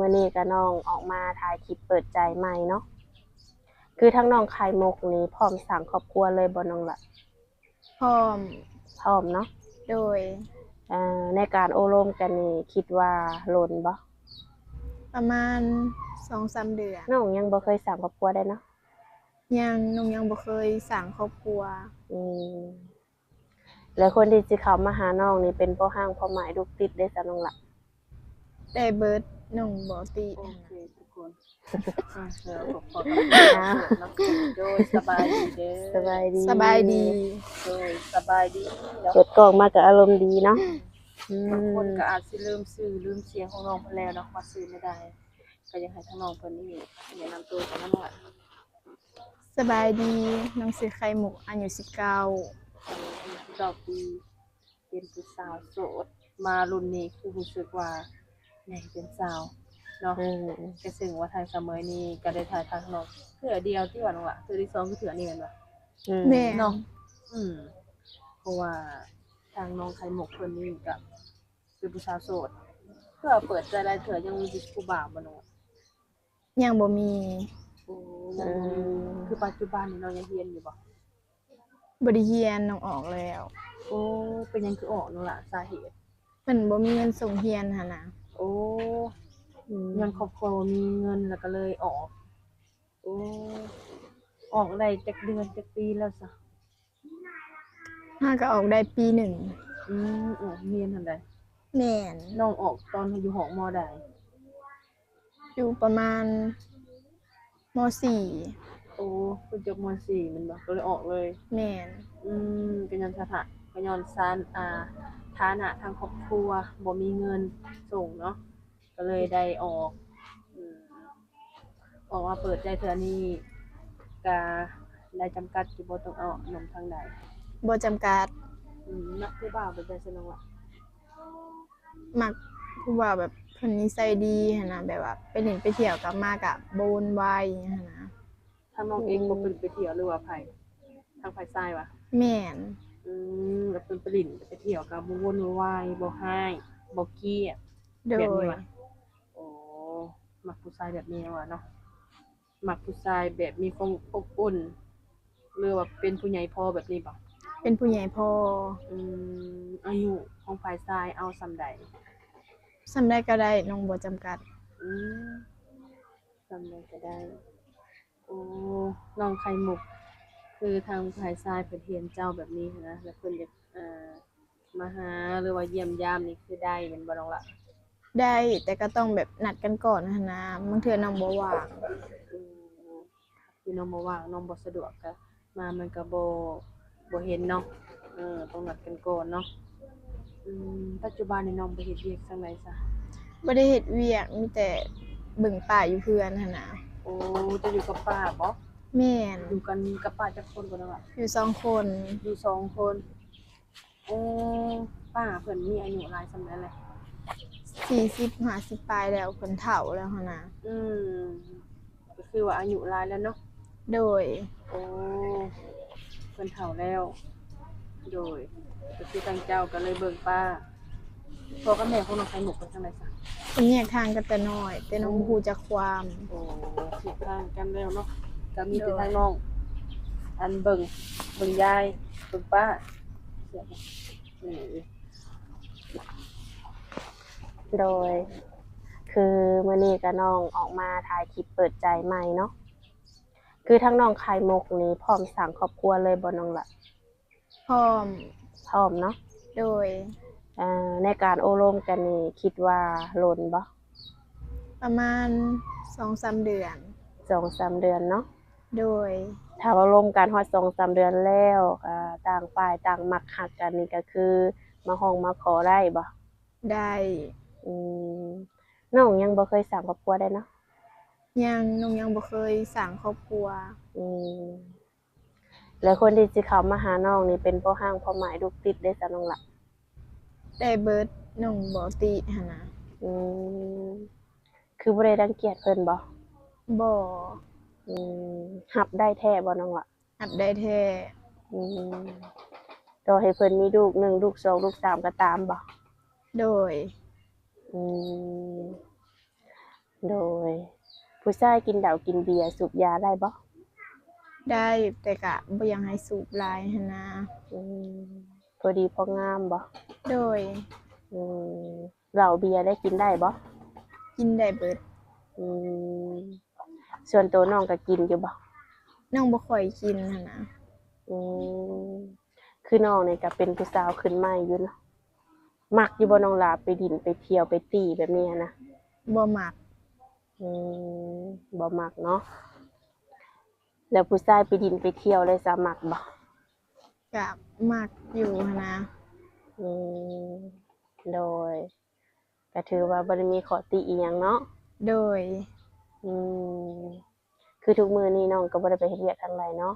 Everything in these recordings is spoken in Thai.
มื้อนี้ก็น้องออกมาถ่ายคลิปเปิดใจใหม่เนาะคือทั้งน้องไข่มุกนี้พร้อมสร้างครอบครัวเลยบ่น้องล่ะพร้อมพร้อมเนาะโดยในการโอ้ร่วมกันนี่คิดว่าโลนบ่ประมาณ2-3 เดือนน้องยังบ่เคยสร้างครอบครัวได้เนาะน้องยังบ่เคยสร้างครอบครัวอืมแล้วคนที่สิเข้ามาหาน้องนี่เป็นพ่อห้างพ่อหมายลูกติดได้ซะน้องล่ะได้เบิดน้องบ่ติ โอเคทุกคนเดี๋ยวขอกับนักโดยสบายดีเด้อ สบายดี สบายดี โดยสบายดีแล้ว เปิดกล้องมาก็อารมณ์ดีเนาะบางคนก็อาจสิลืมชื่อลืมเสียงของน้องเพิ่นแล้วเนาะว่าชื่อไม่ได้ก็ยังให้ทั้งน้องเพิ่นนี่แนะนำตัวกันนั่นล่ะ สบายดีน้องชื่อไข่มุกอายุ1919 ปีเป็นผู้สาวโสดมารุ่นนี้คือรู้สึกว่าใหญ่เป็นสาวเนาะก็ซึ่งว่าทางสมัยนี้ก็ได้ถ่ายทางน้องเทื่อเดียวที่ว่าน้องล่ะเทื่อที่2คือเทื่อนี้แม่นบ่ แม่ เนาะเพราะว่าทางน้องไข่มุกเพิ่นนี่ก็เป็นผู้สาวโสดเพื่อเปิดใจหลายเทื่อยังมีผู้บ่าวบ่เนาะ ยังบ่มี โอ้ยังบ่มีคือปัจจุบันนี่น้องยังเรียนอยู่บ่ บ่ได้เรียนน้องออกแล้ว โอ้เป็นหยังคือออกน้องล่ะสาเหตุ เพิ่นบ่มีเงินส่งเรียนหั่นน่ะ โอ้เงินครอบครัวบ่มีเงินแล้วก็เลยออกโอ้ออกได้จักเดือนจักปีแล้วซะ ห้าก็ออกได้ปีหนึ่งออกเรียนหั่นใด แม่น น้องออกตอนอยู่หอมอใด อยู่ประมาณม โอ้เพิ่นจบม .4 แม่นบ่ก็เลยออกเลย .4 แม่นก็ย้อนก็ย้อนซั้นฐานะทางครอบครัวบ่มีเงินส่งเนาะก็เลยได้ออกอืมออกมาเปิดใจเทื่อนี้ก็ได้จำกัดอยู่บ่ต้องเอาหนุ่มทางใด บ่จำกัด มักผู้บ่าวเป็นจังซี่น้องล่ะ มักผู้ว่าแบบเพิ่นนิสัยดีหั่นน่ะแบบว่าไปเล่นไปเที่ยวกลับมาก็บ่วุ่นวายหั่นน่ะ ทางน้องเองบ่เพิ่นไปเที่ยวหรือว่าไผทางฝ่ายชายวะแม่นแล้วเพิ่นไปลิ้นไปเที่ยวก็บ่วนบ่วายบ่ร้ายบ่เกลียด โด แบบนี้ ย ว่ะโอ้มักผู้ชายแบบนี้ว่ะเนาะมักผู้ชายแบบมีความอบอุ่นหรือว่าเป็นผู้ใหญ่พอแบบนี้บ่เป็นผู้ใหญ่พออายุของฝ่ายชายเอาส่ำใดส่ำใดก็ได้น้องบ่จำกัดอืมส่ำใดก็ได้โอ้น้องไข่มุกคือทางฝ่ายชายเพิ่นเห็นเจ้าแบบนี้หั้นนะแล้วเพิ่นอยากมาหาหรือว่าเยี่ยมยามนี่คือได้แม่นบ่น้องล่ะ ได้แต่ก็ต้องแบบนัดกันก่อนหั่นนะบางเทื่อน้องบ่ว่าง คือน้องบ่ว่างน้องบ่สะดวกก็มามันก็บ่เห็นเนาะต้องนัดกันก่อนเนาะปัจจุบันนี่น้องบ่เฮ็ดเวียกจังไดซะบ่ได้เฮ็ดเวียกมีแต่เบิ่งป้าอยู่เพื่อนหั่นน่ะโอ้จะอยู่กับป้าบ่แม่นอยู่กันกับป้าจักคนบ่น้องล่ะอยู่2คนอยู่2คนโอ้ป้าเพิ่นมีอายุหลายส่ำใดแล้ว40-50ปลายแล้วเพิ่นเฒ่าแล้วหั่นน่ะก็คือว่าอายุหลายแล้วเนาะโดยโอ้เพิ่นเฒ่าแล้วโดยก็คือทางเจ้าก็เลยเบิ่งป้าพ่อกับแม่ของน้องไข่มุกเป็นจังไดซะ เพิ่นแยกทางกันแต่น้อยแต่น้องบ่ฮู้จักความ โอ้ผิดทางกันแล้วเนาะก็มีแต่ทางน้องอันเบิ่งยายเบิ่งป้าเสียบ่โดยคือมื้อนี้ก็น้องออกมาถ่ายคลิปเปิดใจใหม่เนาะคือทั้งน้องไข่มุกนี้พร้อมสร้างครอบครัวเลยบ่น้องล่ะพร้อมพร้อมเนาะโดยในการโอ้ร่วมกันนี่คิดว่าโลนบ่ประมาณ2-3 เดือน 2-3 เดือนเนาะโดยถ้าว่าร่วมกันฮอด2-3 เดือนแล้วต่างฝ่ายต่างมักฮักกันนี่ก็คือมาฮ้องมาขอได้บ่ได้อืมน้องยังบ่เคยสร้างครอบครัวได้เนาะน้องยังบ่เคยสร้างครอบครัวอืมแล้วคนที่สิเข้ามาหาน้องนี่เป็นพ่อห้างพ่อหมายลูกติดได้ซะน้องล่ะได้เบิดน้องบ่ติหั่นน่ะอืมคือบ่ได้รังเกียจเพิ่นบ่บ่อืมรับได้แท้บ่น้องล่ะรับได้แท้อืมต่อให้เพิ่นมีลูก1ลูก2ลูก3ก็ตามบ่โดยอืม โดย ผู้ชายกินเหล้ากินเบียร์สูบยาได้บ่ ได้แต่ก็บ่อยากให้สูบหลายหันนะ อืมพอดีพองามบ่ โดย อืมเหล้าเบียร์ได้กินได้บ่ กินได้เบิด อืมส่วนตัวน้องก็กินอยู่บ่ น้องบ่ค่อยกินหันนะ อืมคือน้องนี่ก็เป็นผู้สาวขึ้นใหม่อยู่เนาะมักอยู่บ่น้องหลาไปดินไปเที่ยวไปตีแบบนี้นะ บ่มัก อืมบ่มักเนาะแล้วผู้ชายไปดินไปเที่ยวเลยสามักบ่ ก็มักอยู่หันนะ อืมโดยก็ถือว่าบ่ได้มีข้อติอีหยังเนาะ โดย อืมคือทุกมื้อนี้น้องก็บ่ได้ไปเฮ็ดเวียกทางใดเนาะ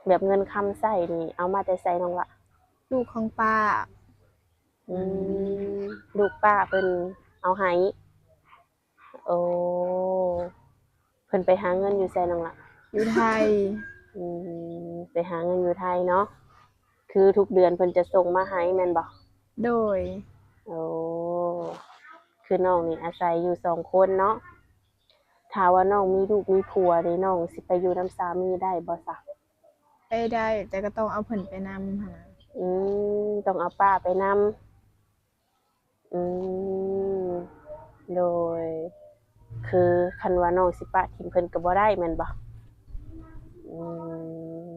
แบบเงินคำใช้นี่เอามาแต่ไสน้องละ ลูกของป้า อืมลูกป้าเพิ่นเอาให้โอ้เพิ่นไปหาเงินอยู่ไสน้องละ อยู่ไทย อืไปหาเงินอยู่ไทยเนาะคือทุกเดือนเพิ่นจะส่งมาให้แม่นบ่ โดย โอ้คือน้องนี่อาศัยอยู่สองคนเนาะถ้าว่าน้องมีลูกมีผัวนี่น้องสิไปอยู่นำสามีได้บ่ซะ ไปได้แต่ก็ต้องเอาเพิ่นไปนำหันนะ ต้องเอาป้าไปนำโดย คือคันว่าน้องสิปะทิมเพิ่นก็บ่ได้แม่นบ่อืม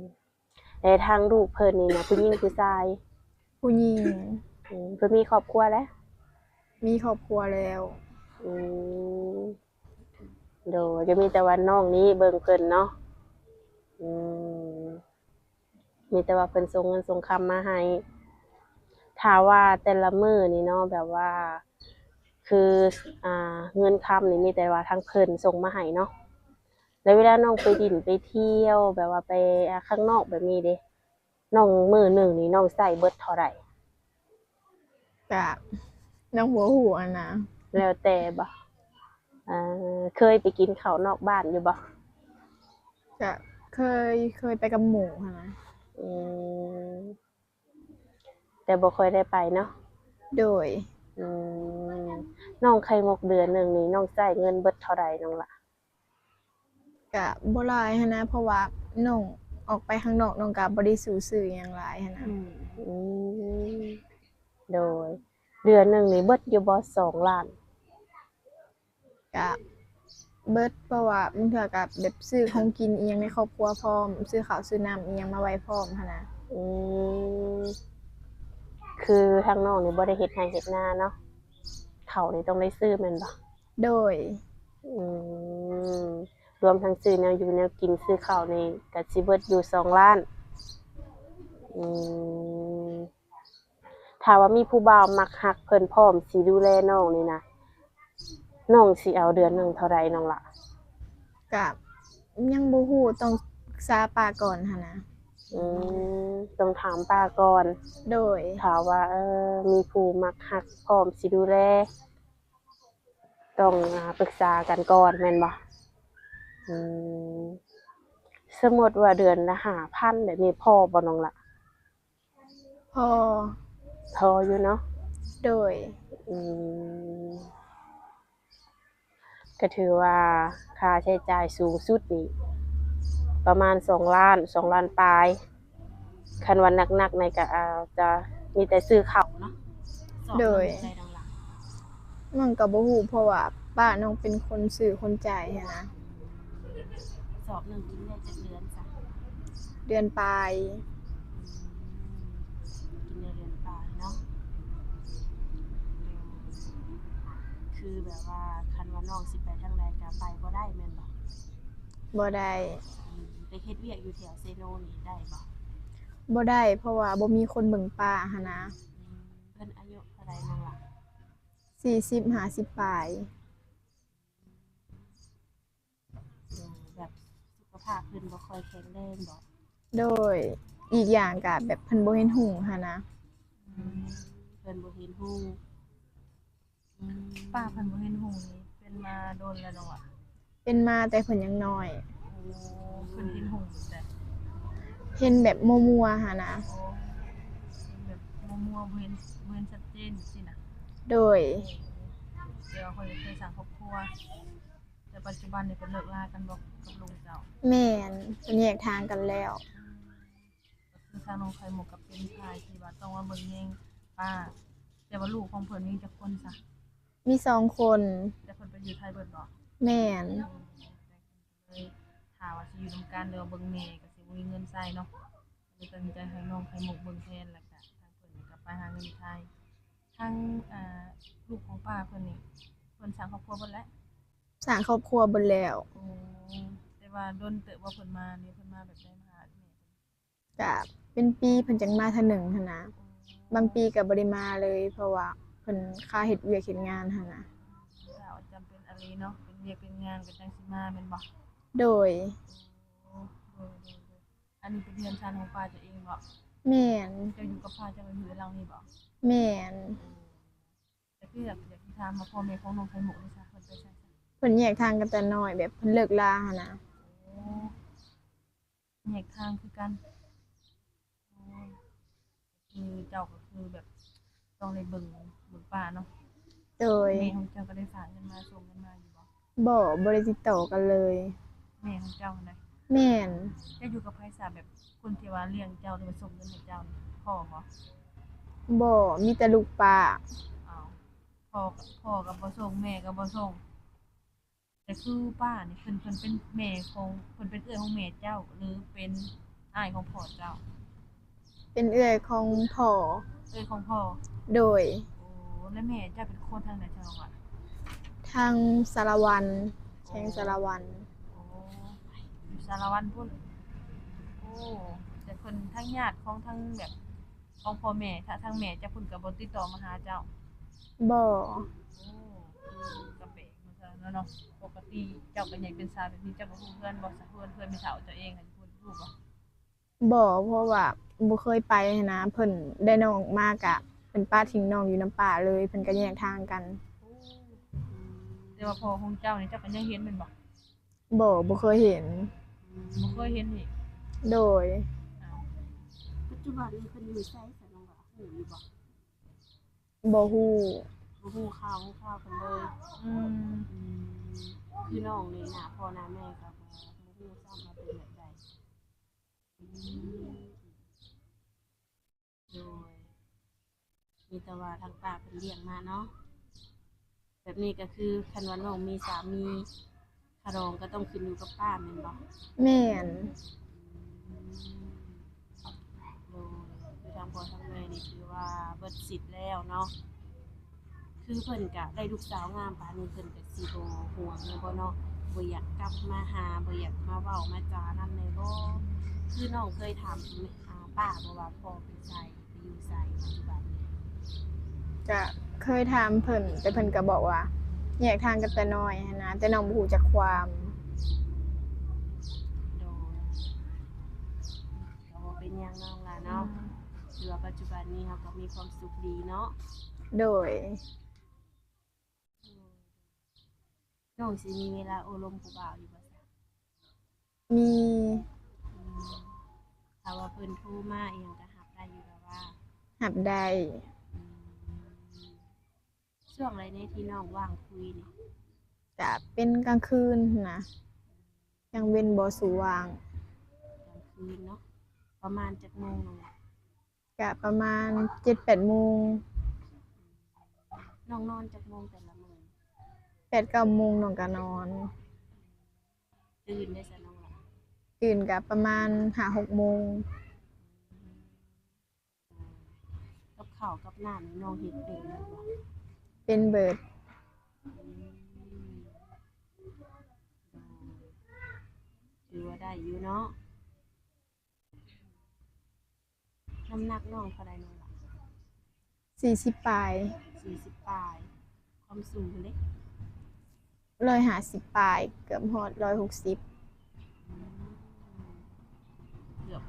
ในทางลูกเพิ่นนี่นะผู้หญิงผู้ชาย ผู้หญิง เพิ่นมีครอบครัวแล้ว มีครอบครัวแล้ว อืมโดยจะมีแต่ว่าน้องนี้เบิ่งเพิ่นเนาะอืมมีแต่ว่าเพิ่นส่งเงินส่งคำมาให้ถ้าว่าแต่ละมื้อนี่เนาะแบบว่า คือเงินคำนี่มีแต่ว่าทางเพิ่นส่งมาให้เนาะแล้วเวลาน้องไปดินไปเที่ยวแบบว่าไปข้างนอกแบบนี้เด้น้องมื้อหนึงนี่น้องใช้เบิดเท่าใด ก็น้องหัวหูอันนะ แล้วแต่บ่เคยไปกินข้าวนอกบ้านอยู่บ่ ก็เคยไปกับหมู่หันนะ อืมแต่บ่ค่อยได้ไปเนาะ โดย อืมน้องไข่มุกเดือนหนึงนี่น้องใช้เงินเบิดเท่าใดน้องล่ะ ก็บ่หลายหันนะเพราะว่าน้องออกไปข้างนอกน้องก็บ่ได้สู้ซื้อหยังหลายหันนะ อืมโดย เดือนหนึงนี่เบิดอยู่บ่2 ล้าน ก็เบิดเพราะว่าบางเทื่อก็แบบซื้อของกินอีหยังในครอบครัวพร้อมซื้อข้าวซื้อน้ำอีหยังมาไว้พร้อมหันนะ อืมคือทางน้องนี่บ่ได้เฮ็ดไร่เฮ็ดนาเนาะข้าวนี่ต้องได้ซื้อแม่นบ่ โดย อืมรวมทั้งซื้อแนวอยู่แนวกินซื้อข้าวนี่ก็สิเบิดอยู่2 ล้านอืมถ้าว่ามีผู้บ่าวมักฮักเพิ่นพร้อมสิดูแลน้องนี่นะน้องสิเอาเดือนหนึงเท่าใดน้องล่ะ ก็ยังบ่ฮู้ต้องปรึกษาป้าก่อนหันนะ อืต้องถามป้าก่อน โดย ถ้าว่ามีผู้มักฮักพร้อมสิดูแลต้องปรึกษากันก่อนแม่นบ่อืมสมมุติว่าเดือนละ5,000แบบนี้พอบ่น้องล่ะ พอ พออยู่เนาะ โดย อืมก็ถือว่าค่าใช้จ่ายสูงสุดนี่ประมาณ2 ล้าน2 ล้านปลายคันว่าหนักๆในก็จะมีแต่ซื้อข้าวเนาะ โดย สอบหนึ่งได้ดังหลัง มันก็บ่ฮู้เพราะว่าป้าน้องเป็นคนซื้อคนจ่ายหันนะ สอบหนึ่งกินได้7 เดือนจ้ะ เดือนปลาย กินได้เดือนปลายเนาะคือแบบว่าคันว่าน้องสิไปทางใดก็ไปบ่ได้แม่นบ่ บ่ได้ ไปเฮ็ดเวียกอยู่แถวเซโนนี่ได้บ่ บ่ได้เพราะว่าบ่มีคนเบิ่งป้าหันนะ เพิ่นอายุเท่าใดน้องล่ะ 40 50ปลาย แบบสุขภาพเพิ่นบ่ค่อยแข็งแรงบ่ โดยอีกอย่างก็แบบเพิ่นบ่เห็นหูหันนะ เพิ่นบ่เห็นฮู้ ป้าเพิ่นบ่เห็นหงนี่เป็นมาโดนแล้วเนาะอะ เป็นมาแต่เพิ่นยังน้อย โอ้เพิ่นเห็นหงแต่ เห็นแบบมัวๆหันนะ โอ้เป็นแบบมัวๆบ่เห็นชัดเจนสินะ โดย เดี๋ยวเขาจะเคยสร้างครอบครัวแต่ปัจจุบันเนี่ยเป็นเลิกลากันบอกกับลุงเจ้า แม่นเพิ่นแยกทางกันแล้ว ก็คือทางน้องไข่มุกกับเป็นชายที่ว่าต้องมาเบิ่งแย่งป้าแต่ว่าลูกของเพิ่นมีจักคนซะ มี2คน แต่เพิ่นไปอยู่ไทยเบิดบ่ แม่น เลยถามว่าสิอยู่นำกันเด้อเบิ่งแม่ก็สิบ่มีเงินใช้เนาะเลยตัดสินใจให้น้องไข่มุกเบิ่งแทนแล้วก็ทางเพิ่นก็ไปหาเงินไทยทางลูกของป้าเพิ่นนี่เพิ่นสร้างครอบครัวเบิดแล้ว สร้างครอบครัวเบิดแล้ว โอ้แต่ว่าโดนเติบว่าเพิ่นมานี่เพิ่นมาแบบได้มาหาแม่เพิ่น ก็เป็นปีเพิ่นจังมาเทื่อหนึงหันนะ โอ้ บางปีก็บ่ได้มาเลย เพราะว่าเพิ่นค่าเฮ็ดเวียกเฮ็ดงานหันนะ ถ้าว่าจำเป็นอะไรเนาะเป็นเวียกเป็นงานก็จังสิมาแม่นบ่ โดย โอ้โดยอันนี้เป็นเรือนชานของป้าเจ้าเองบ่ แม่น เจ้าอยู่กับป้าเจ้าก็อยู่กับเรานี่บ่ แม่น แต่คืออยากสิถามว่าพ่อแม่ของน้องไข่มุกนี่ซะเพิ่นไปไสซะ เพิ่นแยกทางกันแต่น้อยแบบเพิ่นเลิกลาหันนะ โอ้แยกทางคือกันโอ้คือเจ้าก็คือแบบต้องได้เบิ่งป้าเนาะ โดย แม่ของเจ้าก็ได้ฝากเงินมาส่งเงินมาอยู่บ่ บ่ได้ติดต่อกันเลย แม่ของเจ้าหั่นใด แม่น เจ้าอยู่กับไผซะแบบคนที่ว่าเลี้ยงเจ้าหรือว่าส่งเงินให้เจ้านี่พ่อบ่ บ่มีแต่ลูกป้า อ้าวพ่อก็บ่ส่งแม่ก็บ่ส่งแต่คือป้านี่เพิ่นเป็นแม่ของเพิ่นเป็นเอื้อยของแม่เจ้าหรือเป็นอ้ายของพ่อเจ้า เป็นเอื้อยของพ่อ เอื้อยของพ่อ โดย โอ้แล้วแม่เจ้าเป็นคนทางไหนจังหวัด ทางสารวันแข้งสารวัน โอ้อยู่สารวัตรพุ่นโอ้แต่เพิ่นทั้งญาติของทั้งแบบของพ่อแม่ถ้าทางแม่เจ้าเพิ่นก็บ่ติดต่อมาหาเจ้า บ่ โอ้กระเปกมันก็เนาะปกติเจ้าก็อยากเป็นสาวแบบนี้เจ้าก็ฮู้เพื่อนบ่ซะเพื่อนมีสาวเจ้าเองให้เพิ่นรู้บ่ บ่เพราะว่าบ่เคยไปหั้นนะเพิ่นได้น้องมากะเพิ่นป้าทิ้งน้องอยู่น้ำป่าเลยเพิ่นก็แยกทางกัน แต่ว่าพ่อของเจ้านี่เจ้าก็ยังเห็นแม่นบ่ บ่เคยเห็น บ่เคยเห็นอีก โดย อ้าว ปัจจุบันนี้เพิ่นอยู่ไสซะน้องล่ะฮู้อยู่บ่ บ่ฮู้ บ่ฮู้ข่าวเพิ่นเลย อืม คือน้องนี่หน้าพ่อหน้าแม่ก็บ่ฮู้ซ้ำว่าเป็นแบบใดอืมโดยมีแต่ว่าทางป้าเพิ่นเลี้ยงมาเนาะแบบนี้ก็คือคันว่าน้องมีสามีคารองก็ต้องขึ้นอยู่กับป้าแม่นบ่ แม่น โดยทางพ่อทางแม่นี่ถือว่าเบิดสิทธิ์แล้วเนาะคือเพิ่นก็ได้ลูกสาวงามปานนี้เพิ่นก็สิบ่ห่วงเลยบ่เนาะบ่อยากกลับมาหาบ่อยากมาเว้ามาจานั่นเลยบ่คือน้องเคยถามป้าบ่ว่าพ่อเป็นไสไปอยู่ไสปัจจุบันนี้ ก็เคยถามเพิ่นแต่เพิ่นก็บอกว่าแยกทางกันแต่น้อยหั้นนะแต่น้องบ่ฮู้จักความ โดยก็บ่เป็นหยังน้องล่ะเนาะถือว่าปัจจุบันนี้เราก็มีความสุขดีเนาะ โดย น้องสิมีเวลาโอลมผู้บ่าวอยู่บ่ซะ มี อืมถ้าว่าเพิ่นโทรมาอีหยังก็รับได้อยู่แล้วว่า หับได้ อืมช่วงไรในที่น้องว่างคุยนี่ จะเป็นกลางคืนนะยังเว้นบ่สว่าง กลางคืนเนาะประมาณจักโมงน้องล่ะ ก็ประมาณ 7-8 โมง น้องนอนจักโมงแต่ละมื้อ 8-9 โมงน้องก็นอน ตื่นได้ซะน้องล่ะ ตื่นก็ประมาณ 5-6 โมง กับข้าวกับน้ำนี่น้องเฮ็ดเป็นแม่นบ่ เป็นเบิด ถือว่าได้อยู่เนาะน้ำหนักน้องเท่าใดน้องล่ะ 40 ปลาย 40ปลายความสูงเด้ 150 ปลาย เกือบฮอด160 เกือบ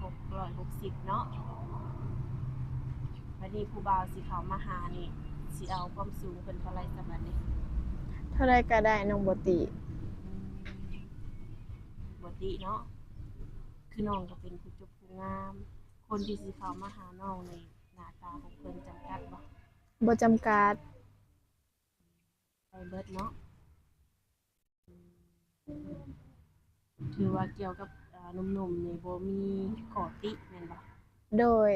660เนาะบัดนี้ผู้บ่าวสิเข้ามาหานี่สิเอาความสูงเพิ่นเท่าไรซะบัดนี้ เท่าใดก็ได้น้องบ่ติ บติเนาะคือน้องก็เป็นผู้จบผู้งาม คนที่สิเข้ามาหาน้องในหน้าตาของเพิ่นจำกัดบ่ บ่จำกัด ไปเบิดเนาะถือว่าเกี่ยวกับหนุ่มๆนี่บ่มีข้อติแม่นบ่ โดย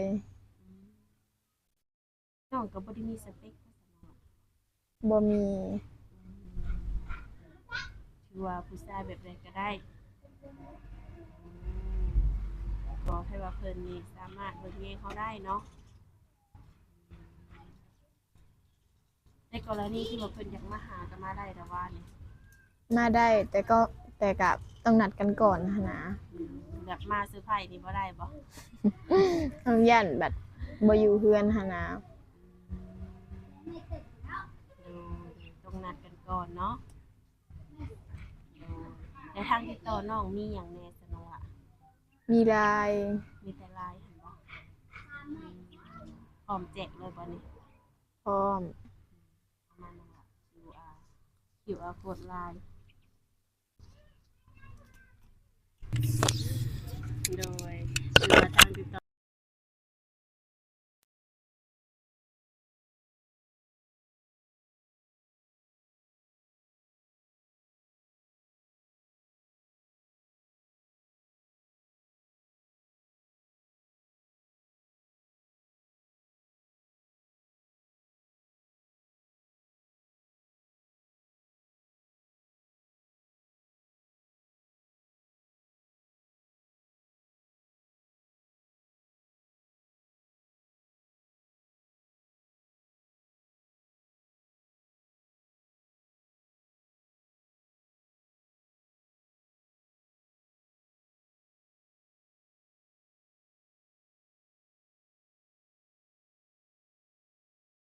น้องก็บ่ได้มีสเปคว่าซั่นเนาะ บ่มี ถือว่าผู้ชายแบบใดก็ได้ขอให้ว่าเพิ่นนี่สามารถเบิ่งแยงเขาได้เนาะในกรณีที่ว่าเพิ่นอยากมาหาก็มาได้แต่ว่านี่ มาได้แต่ก็ต้องนัดกันก่อนหั้นนะ แบบมาเซอร์ไพรส์นี่บ่ได้บ่ ต้องยันแบบบ่อยู่เฮือนหั้นนะ ต้องนัดกันก่อนเนาะในทางที่ต่อน้องมีหยังแหน่ซะน้องล่ะ มีไลน์ มีแต่ไลน์หั่นบ่พร้อมแจกเลยบ่นี่ พร้อม ประมาณนั้นล่ะ QR code ไลน์โดยคือว่าทางติดต่อ